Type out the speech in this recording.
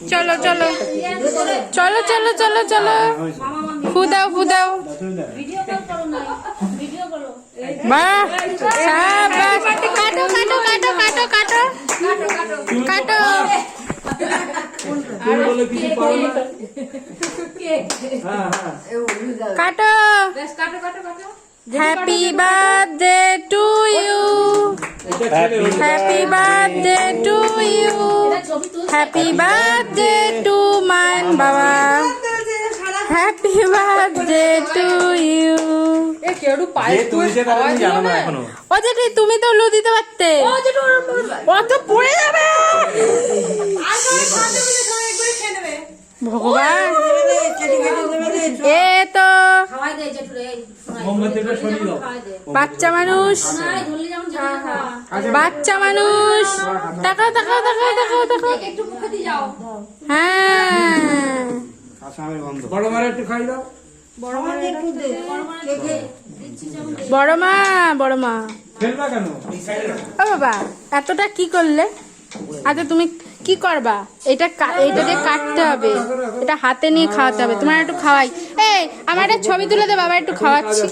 চলো চলো চলো চলো চলো চলো ফুদাও ফুদাও বাহ শাবাশ কাটো কাটো কাটো কাটো কাটো কাটো কাটো happy birthday to you happy birthday to you happy birthday to mine বাবা হ্যাপি বার্থডে টু ইউ ও জেঠি তুমি তো লু দিতে পারতে অত পড়ে যাবে ভগবান এ তো বাচ্চা মানুষ বাচ্চা মানুষ তাকাও তাকাও তাকাও তাকাও তাকাও হ্যাঁ বড় মার একটু খাই দাও বড় মা বড় মা ফেলবা কেন ও বাবা এতটা কি করলে আচ্ছা তুমি কি করবা এটা এটা দিয়ে কাটতে হবে এটা হাতে নিয়ে খাওয়াতে হবে তোমার একটু খাওয়াই এই আমার একটা ছবি তুলে দে বাবা একটু খাওয়াচ্ছি